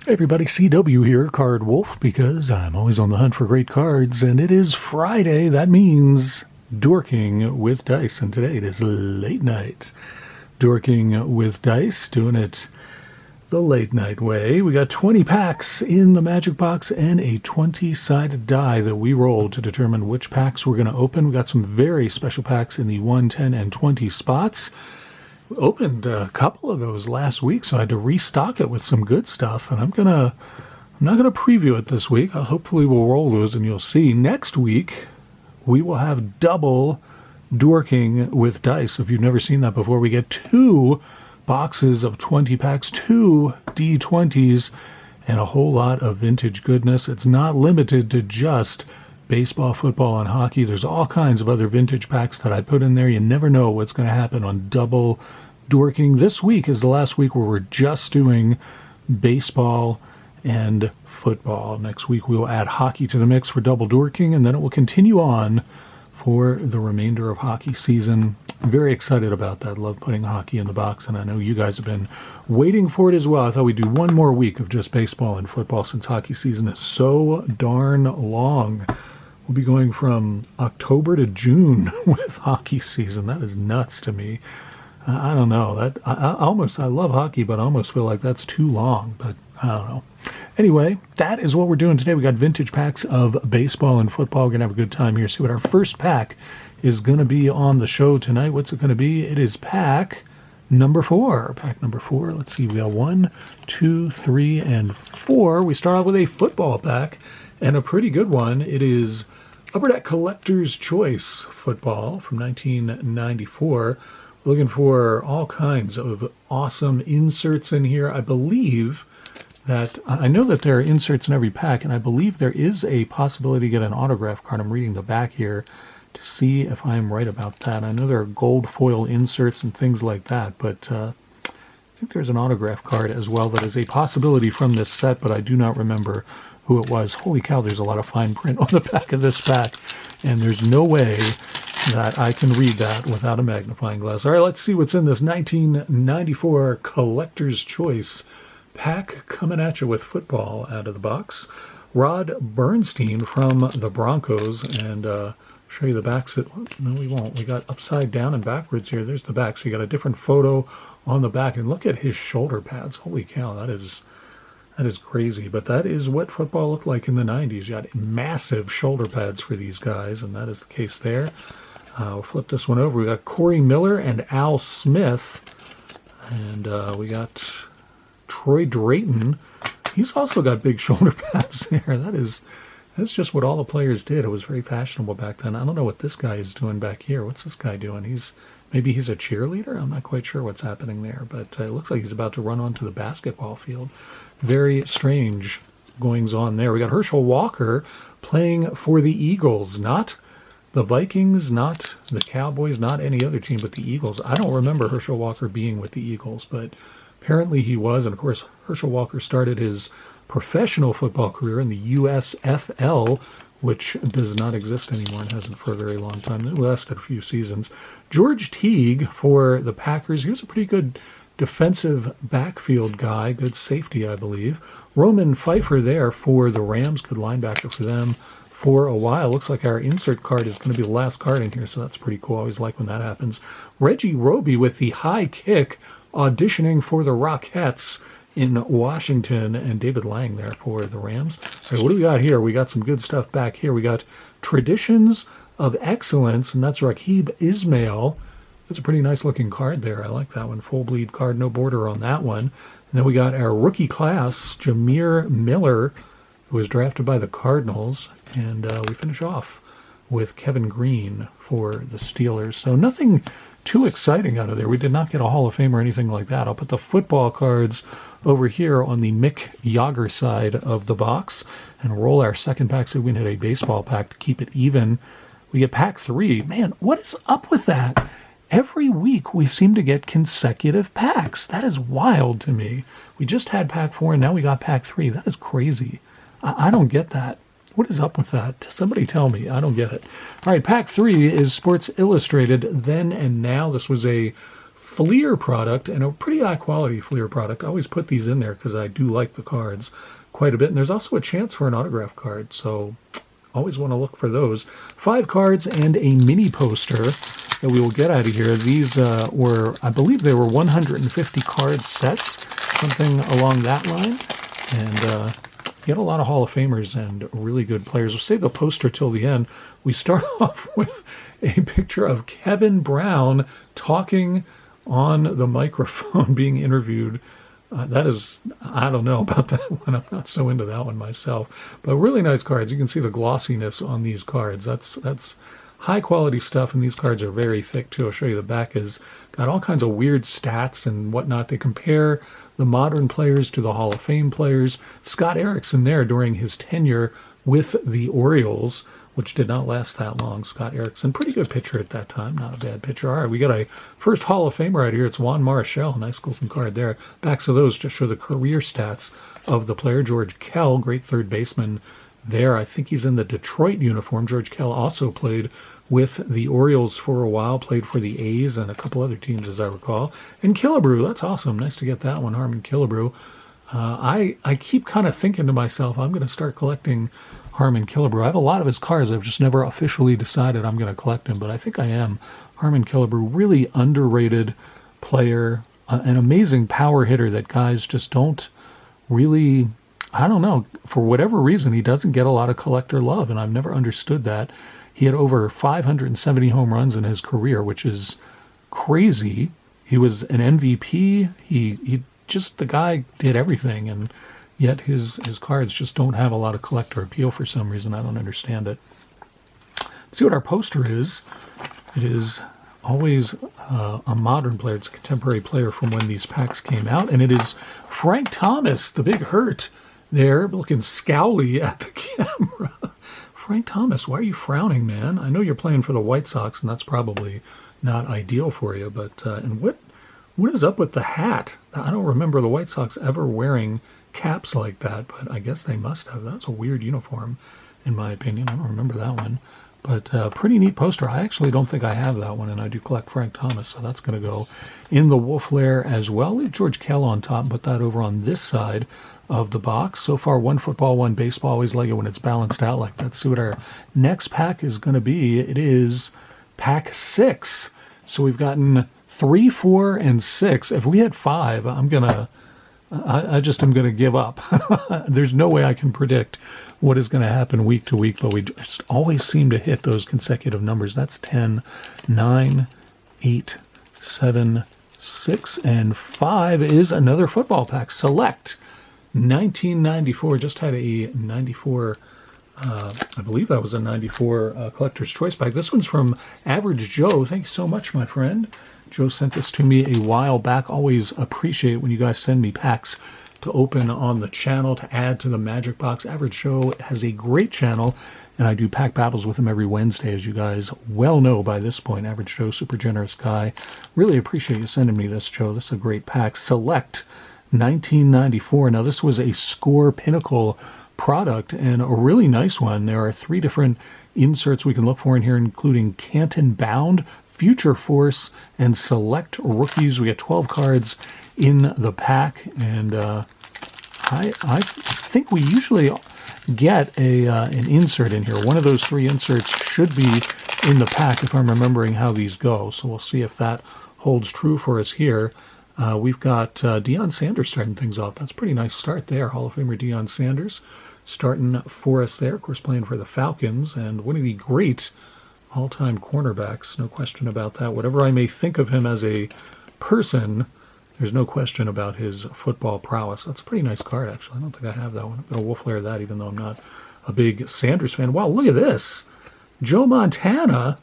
Hey everybody, CW here, Card Wolf, because I'm always on the hunt for great cards, and it is Friday. That means Dorking with Dice, and today it is late night. Dorking with Dice, doing it the late night way. We got 20 packs in the magic box and a 20-sided die that we rolled to determine which packs we're going to open. We got some very special packs in the 1, 10, and 20 spots. We opened a couple of those last week, so I had to restock it with some good stuff, and I'm not gonna preview it this week. Hopefully we'll roll those and you'll see. Next week we will have double Dorking with Dice. If you've never seen that before, we get 2 boxes of 20 packs, 2 D20s, and a whole lot of vintage goodness. It's not limited to just baseball, football, and hockey. There's all kinds of other vintage packs that I put in there. You never know what's going to happen on double Dorking. This week is the last week where we're just doing baseball and football. Next week we will add hockey to the mix for double Dorking, and then it will continue on for the remainder of hockey season. I'm very excited about that. Love putting hockey in the box, and I know you guys have been waiting for it as well. I thought we'd do one more week of just baseball and football since hockey season is so darn long. We'll be going from October to June with hockey season. That is nuts to me. I don't know. I love hockey, but I almost feel like that's too long. But I don't know. Anyway, that is what we're doing today. We got vintage packs of baseball and football. We're going to have a good time here. See what our first pack is going to be on the show tonight. What's it going to be? It is pack number 4. Pack number 4. Let's see. We got 1, 2, 3, and 4. We start out with a football pack. And a pretty good one. It is Upper Deck Collector's Choice football from 1994. We're looking for all kinds of awesome inserts in here. I know that there are inserts in every pack, and I believe there is a possibility to get an autograph card. I'm reading the back here to see if I'm right about that. I know there are gold foil inserts and things like that, but I think there's an autograph card as well that is a possibility from this set, but I do not remember who it was. Holy cow, there's a lot of fine print on the back of this pack, and there's no way that I can read that without a magnifying glass. All right, let's see what's in this 1994 Collector's Choice pack, coming at you with football out of the box. Rod Bernstein from the Broncos, and show you the backs. No, we won't. We got upside down and backwards here. There's the back, so you got a different photo on the back, and look at his shoulder pads. Holy cow, that is crazy, but that is what football looked like in the 90s. You had massive shoulder pads for these guys, and that is the case there. We'll flip this one over. We got Corey Miller and Al Smith, and we got Troy Drayton. He's also got big shoulder pads there. That's just what all the players did. It was very fashionable back then. I don't know what this guy is doing back here. What's this guy doing? Maybe he's a cheerleader? I'm not quite sure what's happening there, but it looks like he's about to run onto the basketball field. Very strange goings on there. We got Herschel Walker playing for the Eagles, not the Vikings, not the Cowboys, not any other team, but the Eagles. I don't remember Herschel Walker being with the Eagles, but apparently he was. And of course, Herschel Walker started his professional football career in the USFL, which does not exist anymore and hasn't for a very long time. It lasted a few seasons. George Teague for the Packers. He was a pretty good defensive backfield guy, good safety, I believe. Roman Pfeiffer there for the Rams, good linebacker for them for a while. Looks like our insert card is going to be the last card in here, so that's pretty cool. I always like when that happens. Reggie Roby with the high kick, auditioning for the Rockettes in Washington, and David Lang there for the Rams. All right, what do we got here? We got some good stuff back here. We got Traditions of Excellence, and that's Rakib Ismail. That's a pretty nice looking card there. I like that one. Full bleed card, no border on that one. And then we got our rookie class, Jameer Miller, who was drafted by the Cardinals. And we finish off with Kevin Green for the Steelers. So nothing too exciting out of there. We did not get a Hall of Fame or anything like that. I'll put the football cards over here on the Mick Yager side of the box and roll our second pack so we can hit a baseball pack to keep it even. We get pack 3. Man, what is up with that? Every week we seem to get consecutive packs. That is wild to me. We just had pack 4 and now we got pack 3. That is crazy. I don't get that. What is up with that? Somebody tell me. I don't get it. All right, pack 3 is Sports Illustrated Then and Now. This was a Fleer product, and a pretty high quality Fleer product. I always put these in there because I do like the cards quite a bit. And there's also a chance for an autograph card, so always want to look for those. 5 cards and a mini poster that we will get out of here. These were, I believe they were 150 card sets, something along that line. And get a lot of Hall of Famers and really good players. We'll save the poster till the end. We start off with a picture of Kevin Brown talking on the microphone, being interviewed. That is, I don't know about that one. I'm not so into that one myself. But really nice cards. You can see the glossiness on these cards. That's high quality stuff, and these cards are very thick too. I'll show you the back has got all kinds of weird stats and whatnot. They compare the modern players to the Hall of Fame players. Scott Erickson there during his tenure with the Orioles, which did not last that long. Scott Erickson, pretty good pitcher at that time, not a bad pitcher. All right, we got a first Hall of Famer right here. It's Juan Marichal, nice looking card there. Backs of those just show the career stats of the player. George Kell, great third baseman there. I think he's in the Detroit uniform. George Kell also played with the Orioles for a while, played for the A's and a couple other teams, as I recall. And Killebrew, that's awesome. Nice to get that one, Harmon Killebrew. I keep kind of thinking to myself, I'm going to start collecting Harmon Killebrew. I have a lot of his cards. I've just never officially decided I'm going to collect him, but I think I am. Harmon Killebrew, really underrated player, an amazing power hitter that guys just don't really, I don't know, for whatever reason, he doesn't get a lot of collector love, and I've never understood that. He had over 570 home runs in his career, which is crazy. He was an MVP. He just, the guy did everything, and yet his cards just don't have a lot of collector appeal for some reason. I don't understand it. Let's see what our poster is. It is always a modern player. It's a contemporary player from when these packs came out, and it is Frank Thomas, the big hurt there, looking scowly at the camera. Frank Thomas, why are you frowning, man? I know you're playing for the White Sox, and that's probably not ideal for you, but and what is up with the hat? I don't remember the White Sox ever wearing caps like that, but I guess they must have. That's a weird uniform, in my opinion. I don't remember that one, but pretty neat poster. I actually don't think I have that one, and I do collect Frank Thomas, so that's going to go in the wolf lair as well. Leave George Kell on top and put that over on this side of the box. So far, one football, one baseball. Always like it when it's balanced out like that. Let's see what our next pack is going to be. It is pack 6. So we've gotten 3, 4, and 6. If we had 5, I just am going to give up. There's no way I can predict what is going to happen week to week, but we just always seem to hit those consecutive numbers. That's 10, 9, 8, 7, 6, and 5 is another football pack. Select 1994. Just had a 94, I believe that was a 94 Collector's Choice pack. This one's from Average Joe. Thank you so much, my friend. Joe sent this to me a while back. Always appreciate when you guys send me packs to open on the channel to add to the Magic Box. Average Joe has a great channel, and I do pack battles with him every Wednesday, as you guys well know by this point. Average Joe, super generous guy. Really appreciate you sending me this, Joe. This is a great pack. Select 1994. Now, this was a Score Pinnacle product and a really nice one. There are 3 different inserts we can look for in here, including Canton Bound, Future Force, and Select Rookies. We get 12 cards in the pack, and I think we usually get an insert in here. One of those 3 inserts should be in the pack if I'm remembering how these go, so we'll see if that holds true for us here. We've got Deion Sanders starting things off. That's a pretty nice start there. Hall of Famer Deion Sanders starting for us there. Of course, playing for the Falcons, and one of the great all-time cornerbacks. No question about that. Whatever I may think of him as a person, there's no question about his football prowess. That's a pretty nice card, actually. I don't think I have that one. I'm going to wolf layer that, even though I'm not a big Sanders fan. Wow, look at this. Joe Montana.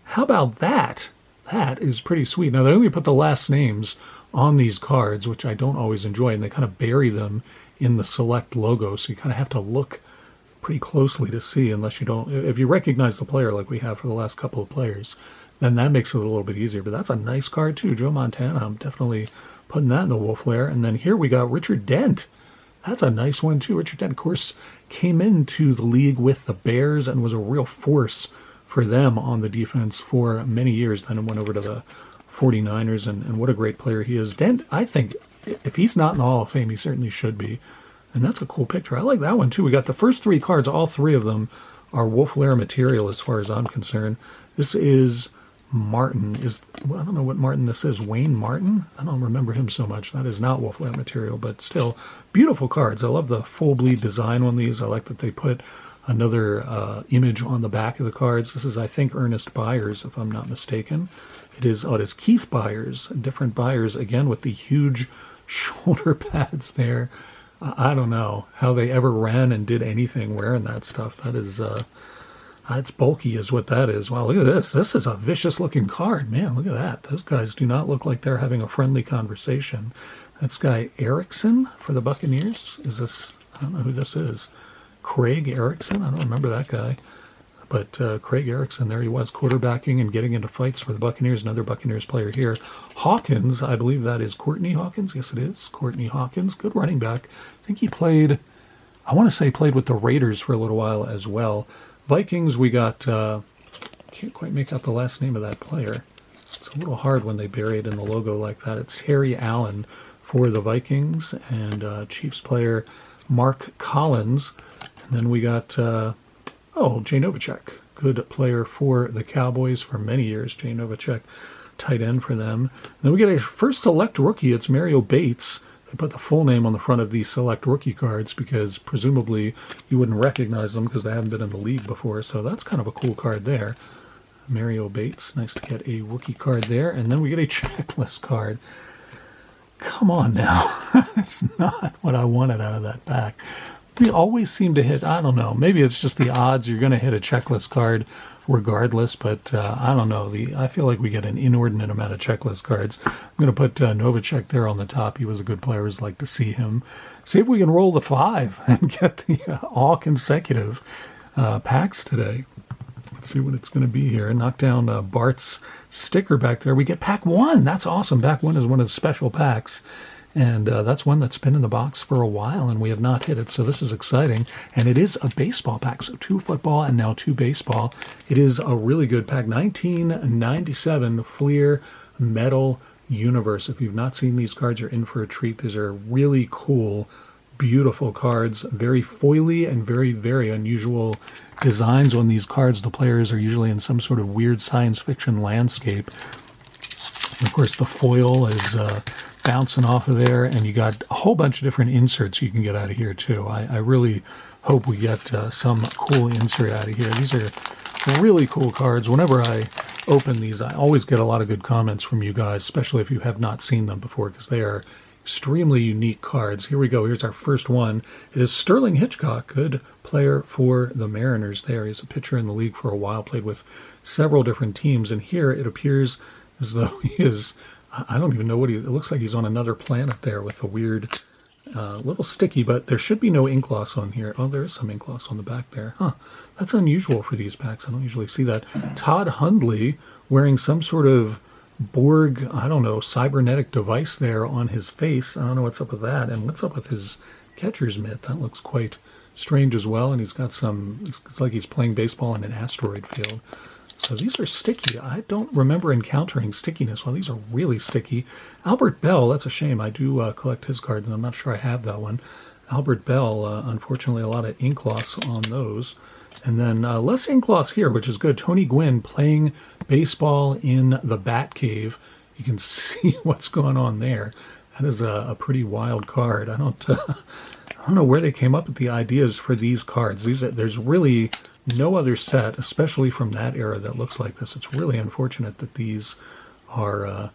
How about that? That is pretty sweet. Now, they only put the last names on these cards, which I don't always enjoy, and they kind of bury them in the Select logo, so you kind of have to look pretty closely to see, unless you don't, if you recognize the player like we have for the last couple of players, then that makes it a little bit easier. But that's a nice card too, Joe Montana. I'm definitely putting that in the wolf lair. And then here we got Richard Dent. That's a nice one too. Richard Dent, of course, came into the league with the Bears and was a real force for them on the defense for many years. Then it went over to the 49ers, and what a great player he is. Dan, I think if he's not in the Hall of Fame, he certainly should be. And that's a cool picture. I like that one too. We got the first 3 cards, all 3 of them are Wolf Lair material as far as I'm concerned. This is Martin. I don't know what Martin this is. Wayne Martin? I don't remember him so much. That is not Wolf Lair material, but still beautiful cards. I love the full bleed design on these. I like that they put another image on the back of the cards. This is, I think, Ernest Byers, if I'm not mistaken. It is Keith Byers, different Byers, again with the huge shoulder pads there. I don't know how they ever ran and did anything wearing that stuff. That is, it's bulky is what that is. Wow, look at this. This is a vicious looking card. Man, look at that. Those guys do not look like they're having a friendly conversation. That's guy Erickson for the Buccaneers. Is this, I don't know who this is. Craig Erickson? I don't remember that guy. But Craig Erickson, there he was, quarterbacking and getting into fights for the Buccaneers. Another Buccaneers player here. Hawkins, I believe that is Courtney Hawkins. Yes, it is. Courtney Hawkins, good running back. I think he played, I want to say played with the Raiders for a little while as well. Vikings, we got, can't quite make out the last name of that player. It's a little hard when they bury it in the logo like that. It's Harry Allen for the Vikings, and Chiefs player Mark Collins. And then we got... Jay Novacek, good player for the Cowboys for many years. Jay Novacek, tight end for them. And then we get a first select rookie. It's Mario Bates. They put the full name on the front of these select rookie cards because presumably you wouldn't recognize them because they haven't been in the league before. So that's kind of a cool card there. Mario Bates, nice to get a rookie card there. And then we get a checklist card. Come on now. It's not what I wanted out of that pack. We always seem to hit, I don't know, maybe it's just the odds. You're going to hit a checklist card regardless, but I don't know. I feel like we get an inordinate amount of checklist cards. I'm going to put Novacek there on the top. He was a good player. I always like to see him. See if we can roll the 5 and get the all consecutive packs today. Let's see what it's going to be here. Knock down Bart's sticker back there. We get pack 1. That's awesome. Pack 1 is one of the special packs. And that's one that's been in the box for a while, and we have not hit it, so this is exciting. And it is a baseball pack, so 2 football and now 2 baseball. It is a really good pack. 1997 Fleer Metal Universe. If you've not seen these cards, you're in for a treat. These are really cool, beautiful cards. Very foily and very, very unusual designs on these cards. The players are usually in some sort of weird science fiction landscape. And of course, the foil is... bouncing off of there, and you got a whole bunch of different inserts you can get out of here too. I really hope we get some cool insert out of here. These are really cool cards. Whenever I open these, I always get a lot of good comments from you guys, especially if you have not seen them before, because they are extremely unique cards. Here we go. Here's our first one. It is Sterling Hitchcock, good player for the Mariners there. He's a pitcher in the league for a while, played with several different teams, and here it appears as though he is... I don't even know what it looks like. He's on another planet there with a weird, little sticky, but there should be no ink gloss on here. Oh, there is some ink gloss on the back there. Huh. That's unusual for these packs. I don't usually see that. Todd Hundley wearing some sort of Borg, I don't know, cybernetic device there on his face. I don't know what's up with that. And what's up with his catcher's mitt? That looks quite strange as well. And he's got it's like he's playing baseball in an asteroid field. So these are sticky. I don't remember encountering stickiness. Well, these are really sticky. Albert Bell, that's a shame. I do collect his cards, and I'm not sure I have that one. Albert Bell, unfortunately, a lot of ink gloss on those. And then less ink gloss here, which is good. Tony Gwynn playing baseball in the Bat Cave. You can see what's going on there. That is a pretty wild card. I don't know where they came up with the ideas for these cards. There's really... no other set, especially from that era, that looks like this. It's really unfortunate that these are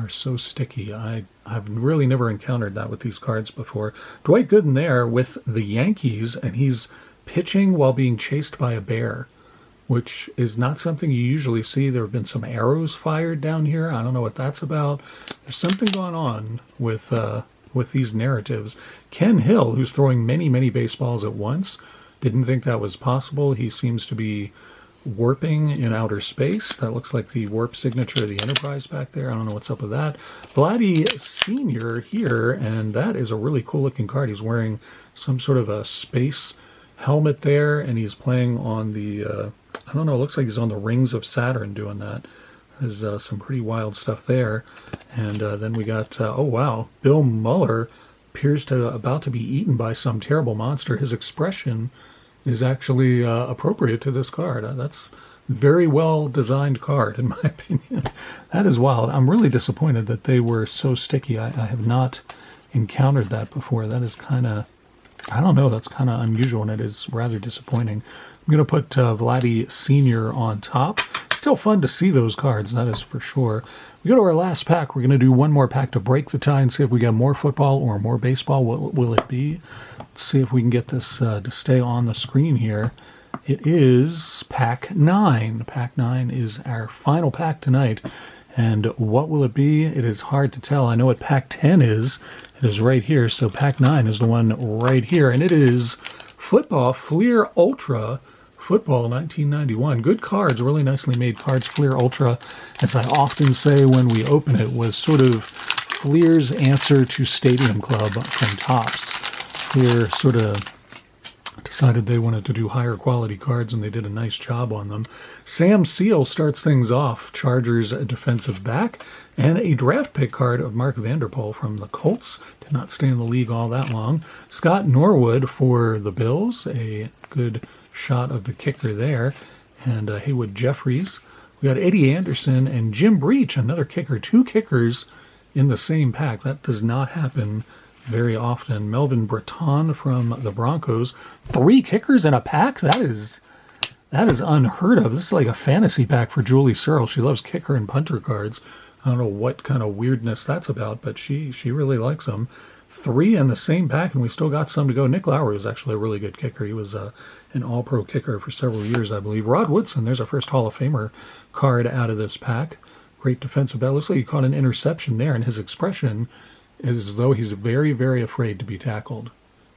so sticky. I've really never encountered that with these cards before. Dwight Gooden there with the Yankees, and he's pitching while being chased by a bear, which is not something you usually see. There have been some arrows fired down here. I don't know what that's about. There's something going on with these narratives. Ken Hill, who's throwing many, many baseballs at once, didn't think that was possible. He seems to be warping in outer space. That looks like the warp signature of the Enterprise back there. I don't know what's up with that. Vladdy Sr. here, and that is a really cool looking card. He's wearing some sort of a space helmet there, and he's playing on the, I don't know, it looks like he's on the rings of Saturn doing that. There's some pretty wild stuff there. And then we got, oh wow, Bill Muller appears to about to be eaten by some terrible monster. His expression is actually appropriate to this card. That's very well designed card, in my opinion. That is wild. I'm really disappointed that they were so sticky. I have not encountered that before. That is kind of, I don't know, that's kind of unusual, and it is rather disappointing. I'm going to put Vladdy Sr. on top. Still fun to see those cards, that is for sure. We go to our last pack. We're going to do one more pack to break the tie and see if we get more football or more baseball. What will it be? Let's see if we can get this to stay on the screen here. It is pack 9. Pack 9 is our final pack tonight. And what will it be? It is hard to tell. I know what pack 10 is. It is right here. So pack 9 is the one right here. And it is Football Fleer Ultra Football 1991. Good cards, really nicely made cards. Fleer Ultra, as I often say when we open it, was sort of Fleer's answer to Stadium Club from Topps. Fleer sort of decided they wanted to do higher quality cards, and they did a nice job on them. Sam Seal starts things off. Chargers defensive back, and a draft pick card of Mark Vanderpool from the Colts. Did not stay in the league all that long. Scott Norwood for the Bills, a good shot of the kicker there, and Haywood Jeffries. We got Eddie Anderson and Jim Breach, another kicker. 2 kickers in the same pack. That does not happen very often. Melvin Breton from the Broncos. 3 kickers in a pack? That is unheard of. This is like a fantasy pack for Julie Searle. She loves kicker and punter cards. I don't know what kind of weirdness that's about, but she really likes them. 3 in the same pack, and we still got some to go. Nick Lowry was actually a really good kicker. He was an all-pro kicker for several years, I believe. Rod Woodson, there's our first Hall of Famer card out of this pack. Great defensive bat. Looks like he caught an interception there, and his expression is as though he's very, very afraid to be tackled.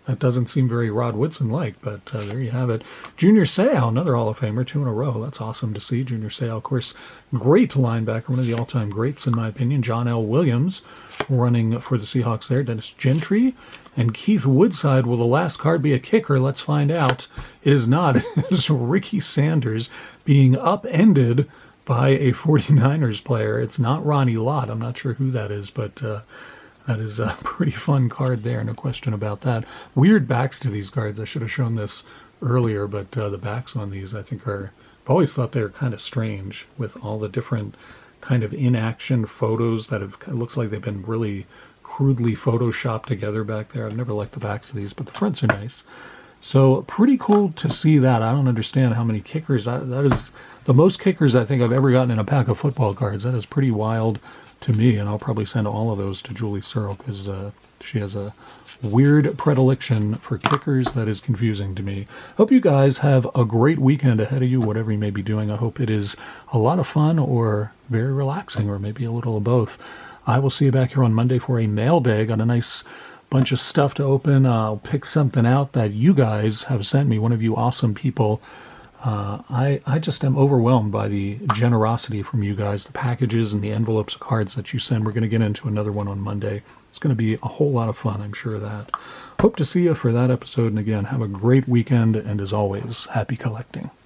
That doesn't seem very Rod Woodson-like, but there you have it. Junior Seau, another Hall of Famer, 2 in a row. That's awesome to see. Junior Seau, of course, great linebacker, one of the all-time greats, in my opinion. John L. Williams running for the Seahawks there. Dennis Gentry and Keith Woodside. Will the last card be a kicker? Let's find out. It is not. It is Ricky Sanders being upended by a 49ers player. It's not Ronnie Lott. I'm not sure who that is, but that is a pretty fun card there, no question about that. Weird backs to these cards. I should have shown this earlier, but the backs on these I think are, I've always thought they were kind of strange with all the different kind of in-action photos that have, it looks like they've been really crudely photoshopped together back there. I've never liked the backs of these, but the fronts are nice. So pretty cool to see that. I don't understand how many kickers. That is the most kickers I think I've ever gotten in a pack of football cards. That is pretty wild to me, and I'll probably send all of those to Julie Searle because she has a weird predilection for kickers that is confusing to me. Hope you guys have a great weekend ahead of you, whatever you may be doing. I hope it is a lot of fun or very relaxing or maybe a little of both. I will see you back here on Monday for a mail day. Got a nice bunch of stuff to open. I'll pick something out that you guys have sent me, one of you awesome people. I just am overwhelmed by the generosity from you guys, the packages and the envelopes of cards that you send. We're going to get into another one on Monday. It's going to be a whole lot of fun, I'm sure of that. Hope to see you for that episode. And again, have a great weekend. And as always, happy collecting.